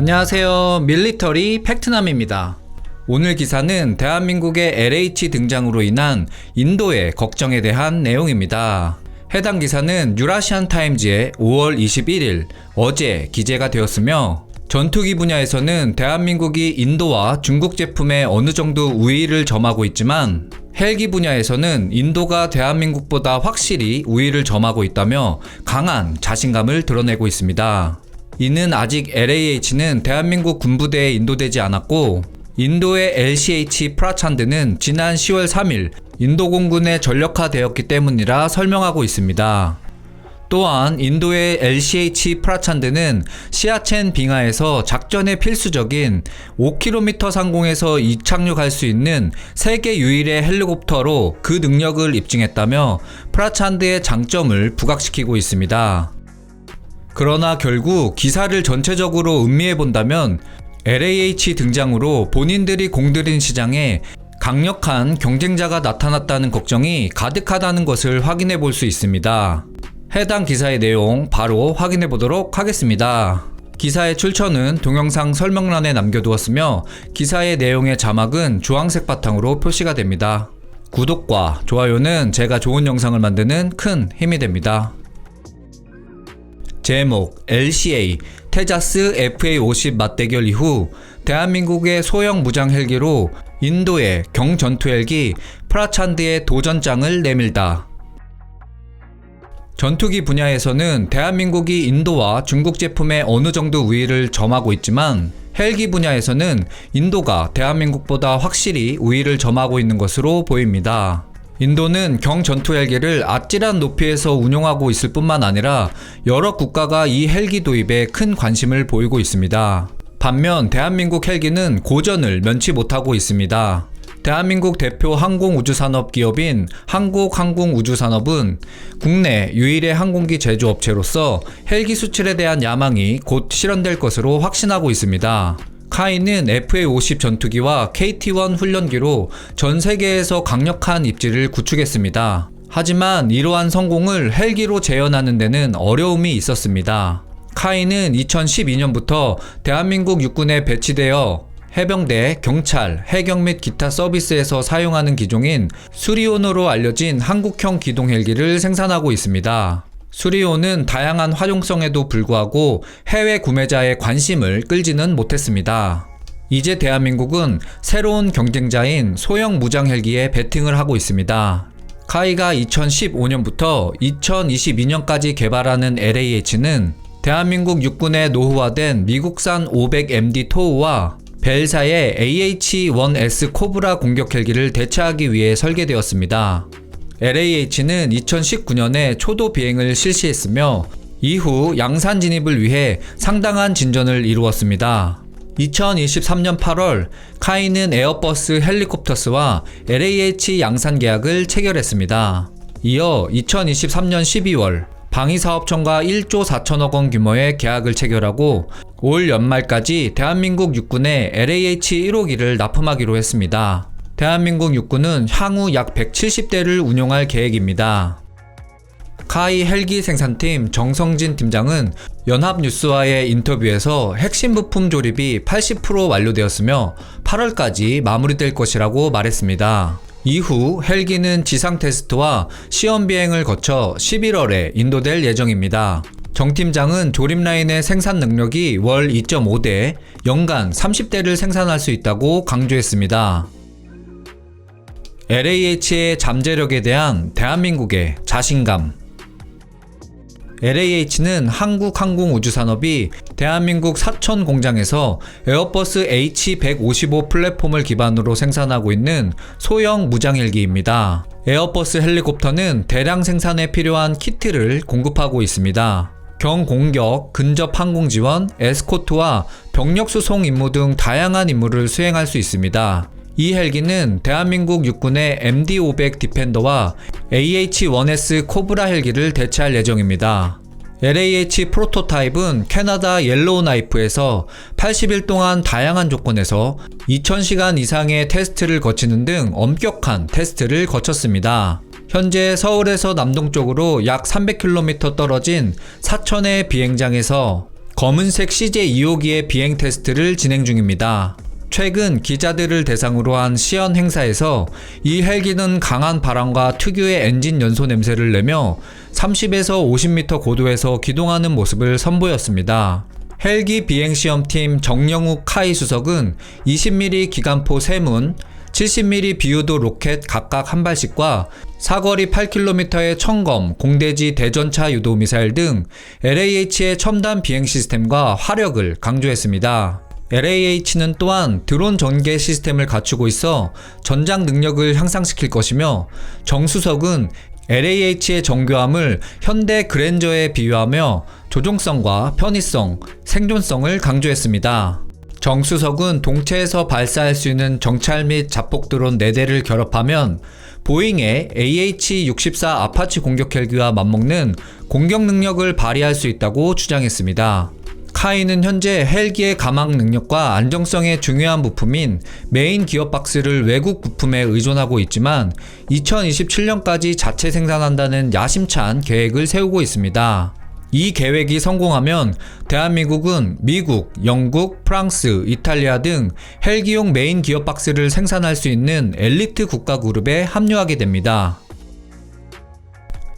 안녕하세요. 밀리터리 팩트남입니다. 오늘 기사는 대한민국의 LH 등장으로 인한 인도의 걱정에 대한 내용입니다. 해당 기사는 유라시안 타임즈의 5월 21일 어제 기재가 되었으며, 전투기 분야에서는 대한민국이 인도와 중국 제품에 어느 정도 우위를 점하고 있지만, 헬기 분야에서는 인도가 대한민국보다 확실히 우위를 점하고 있다며 강한 자신감을 드러내고 있습니다. 이는 아직 LAH는 대한민국 군부대에 인도되지 않았고, 인도의 LCH 프라찬드는 지난 10월 3일 인도 공군에 전력화되었기 때문이라 설명하고 있습니다. 또한 인도의 LCH 프라찬드는 시아첸 빙하에서 작전에 필수적인 5km 상공에서 이착륙할 수 있는 세계 유일의 헬리콥터로 그 능력을 입증했다며 프라찬드의 장점을 부각시키고 있습니다. 그러나 결국 기사를 전체적으로 음미해본다면 LAH 등장으로 본인들이 공들인 시장에 강력한 경쟁자가 나타났다는 걱정이 가득하다는 것을 확인해 볼 수 있습니다. 해당 기사의 내용 바로 확인해 보도록 하겠습니다. 기사의 출처는 동영상 설명란에 남겨두었으며, 기사의 내용의 자막은 주황색 바탕으로 표시가 됩니다. 구독과 좋아요는 제가 좋은 영상을 만드는 큰 힘이 됩니다. 제목: LCA 테자스 FA-50 맞대결 이후 대한민국의 소형 무장 헬기로 인도의 경전투 헬기 프라찬드의 도전장을 내밀다. 전투기 분야에서는 대한민국이 인도와 중국 제품에 어느 정도 우위를 점하고 있지만, 헬기 분야에서는 인도가 대한민국보다 확실히 우위를 점하고 있는 것으로 보입니다. 인도는 경전투 헬기를 아찔한 높이에서 운용하고 있을 뿐만 아니라 여러 국가가 이 헬기 도입에 큰 관심을 보이고 있습니다. 반면 대한민국 헬기는 고전을 면치 못하고 있습니다. 대한민국 대표 항공우주산업 기업인 한국항공우주산업은 국내 유일의 항공기 제조업체로서 헬기 수출에 대한 야망이 곧 실현될 것으로 확신하고 있습니다. 카이는 FA-50 전투기와 KT-1 훈련기로 전 세계에서 강력한 입지를 구축했습니다. 하지만 이러한 성공을 헬기로 재현하는 데는 어려움이 있었습니다. 카이는 2012년부터 대한민국 육군에 배치되어 해병대, 경찰, 해경 및 기타 서비스에서 사용하는 기종인 수리온으로 알려진 한국형 기동 헬기를 생산하고 있습니다. 수리온은 다양한 활용성에도 불구하고 해외 구매자의 관심을 끌지는 못했습니다. 이제 대한민국은 새로운 경쟁자인 소형 무장 헬기에 베팅을 하고 있습니다. 카이가 2015년부터 2022년까지 개발하는 LAH는 대한민국 육군에 노후화된 미국산 500MD 토우와 벨사의 AH-1S 코브라 공격 헬기를 대체하기 위해 설계되었습니다. LAH는 2019년에 초도 비행을 실시했으며, 이후 양산 진입을 위해 상당한 진전을 이루었습니다. 2023년 8월 카이는 에어버스 헬리콥터스와 LAH 양산 계약을 체결했습니다. 이어 2023년 12월 방위사업청과 1조 4천억 원 규모의 계약을 체결하고 올 연말까지 대한민국 육군에 LAH 1호기를 납품하기로 했습니다. 대한민국 육군은 향후 약 170대를 운용할 계획입니다. 카이 헬기 생산팀 정성진 팀장은 연합뉴스와의 인터뷰에서 핵심 부품 조립이 80% 완료되었으며 8월까지 마무리될 것이라고 말했습니다. 이후 헬기는 지상 테스트와 시험 비행을 거쳐 11월에 인도될 예정입니다. 정 팀장은 조립 라인의 생산 능력이 월 2.5대, 연간 30대를 생산할 수 있다고 강조했습니다. LAH의 잠재력에 대한 대한민국의 자신감. LAH는 한국항공우주산업이 대한민국 사천 공장에서 에어버스 H155 플랫폼을 기반으로 생산하고 있는 소형 무장헬기입니다. 에어버스 헬리콥터는 대량 생산에 필요한 키트를 공급하고 있습니다. 경공격, 근접 항공지원, 에스코트와 병력 수송 임무 등 다양한 임무를 수행할 수 있습니다. 이 헬기는 대한민국 육군의 MD-500 디펜더와 AH-1S 코브라 헬기를 대체할 예정입니다. LAH 프로토타입은 캐나다 옐로우 나이프에서 80일 동안 다양한 조건에서 2000시간 이상의 테스트를 거치는 등 엄격한 테스트를 거쳤습니다. 현재 서울에서 남동쪽으로 약 300km 떨어진 사천의 비행장에서 검은색 CJ-2호기의 비행 테스트를 진행 중입니다. 최근 기자들을 대상으로 한 시연 행사에서 이 헬기는 강한 바람과 특유의 엔진 연소 냄새를 내며 30에서 50m 고도에서 기동하는 모습을 선보였습니다. 헬기 비행시험팀 정영욱 카이 수석은 20mm 기관포 3문, 70mm 비유도 로켓 각각 한 발씩과 사거리 8km의 청검, 공대지 대전차 유도 미사일 등 LAH의 첨단 비행 시스템과 화력을 강조했습니다. LAH는 또한 드론 전개 시스템을 갖추고 있어 전장 능력을 향상시킬 것이며 정 수석은 LAH의 정교함을 현대 그랜저에 비유하며 조종성과 편의성, 생존성을 강조했습니다. 정 수석은 동체에서 발사할 수 있는 정찰 및 자폭 드론 4대를 결합하면 보잉의 AH-64 아파치 공격 헬기와 맞먹는 공격 능력을 발휘할 수 있다고 주장했습니다. 카이는 현재 헬기의 감항 능력과 안정성의 중요한 부품인 메인 기어박스를 외국 부품에 의존하고 있지만 2027년까지 자체 생산한다는 야심찬 계획을 세우고 있습니다. 이 계획이 성공하면 대한민국은 미국, 영국, 프랑스, 이탈리아 등 헬기용 메인 기어박스를 생산할 수 있는 엘리트 국가 그룹에 합류하게 됩니다.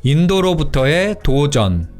인도로부터의 도전.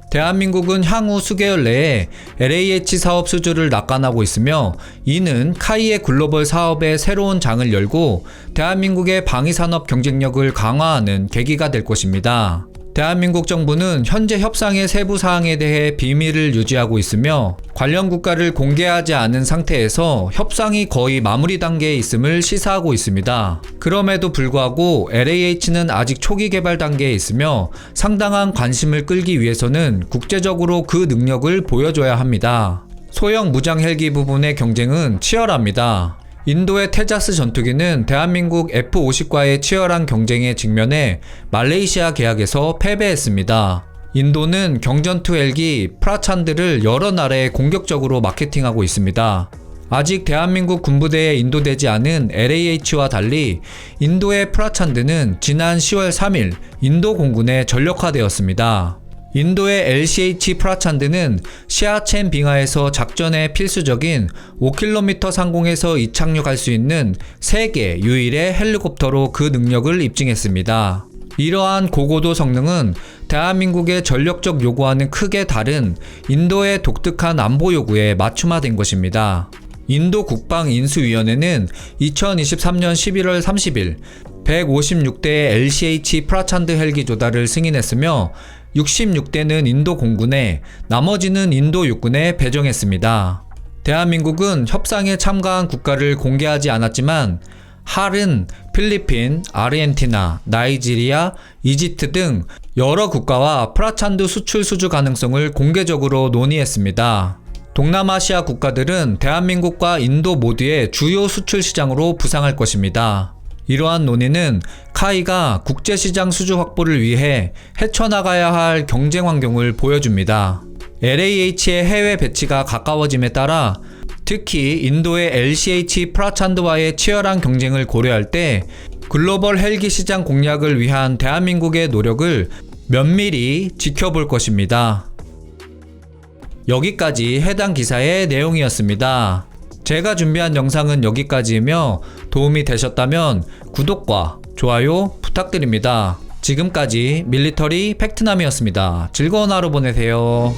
대한민국은 향후 수개월 내에 LAH 사업 수주를 낙관하고 있으며 이는 카이의 글로벌 사업에 새로운 장을 열고 대한민국의 방위산업 경쟁력을 강화하는 계기가 될 것입니다. 대한민국 정부는 현재 협상의 세부 사항에 대해 비밀을 유지하고 있으며 관련 국가를 공개하지 않은 상태에서 협상이 거의 마무리 단계에 있음을 시사하고 있습니다. 그럼에도 불구하고 LAH는 아직 초기 개발 단계에 있으며 상당한 관심을 끌기 위해서는 국제적으로 그 능력을 보여줘야 합니다. 소형 무장 헬기 부분의 경쟁은 치열합니다. 인도의 테자스 전투기는 대한민국 F-50과의 치열한 경쟁에 직면해 말레이시아 계약에서 패배했습니다. 인도는 경전투 헬기 프라찬드를 여러 나라에 공격적으로 마케팅하고 있습니다. 아직 대한민국 군부대에 인도되지 않은 LAH와 달리 인도의 프라찬드는 지난 10월 3일 인도 공군에 전력화되었습니다. 인도의 LCH 프라찬드는 시아첸 빙하에서 작전에 필수적인 5km 상공에서 이착륙할 수 있는 세계 유일의 헬리콥터로 그 능력을 입증했습니다. 이러한 고고도 성능은 대한민국의 전력적 요구와는 크게 다른 인도의 독특한 안보 요구에 맞춤화된 것입니다. 인도 국방인수위원회는 2023년 11월 30일 156대의 LCH 프라찬드 헬기 조달을 승인했으며 66대는 인도 공군에, 나머지는 인도 육군에 배정했습니다. 대한민국은 협상에 참가한 국가를 공개하지 않았지만 할은 필리핀, 아르헨티나, 나이지리아, 이집트 등 여러 국가와 프라찬드 수출 수주 가능성을 공개적으로 논의했습니다. 동남아시아 국가들은 대한민국과 인도 모두의 주요 수출 시장으로 부상할 것입니다. 이러한 논의는 카이가 국제시장 수주 확보를 위해 헤쳐나가야 할 경쟁 환경을 보여줍니다. LAH의 해외 배치가 가까워짐에 따라 특히 인도의 LCH 프라찬드와의 치열한 경쟁을 고려할 때 글로벌 헬기 시장 공략을 위한 대한민국의 노력을 면밀히 지켜볼 것입니다. 여기까지 해당 기사의 내용이었습니다. 제가 준비한 영상은 여기까지이며 도움이 되셨다면 구독과 좋아요 부탁드립니다. 지금까지 밀리터리 팩트남이었습니다. 즐거운 하루 보내세요.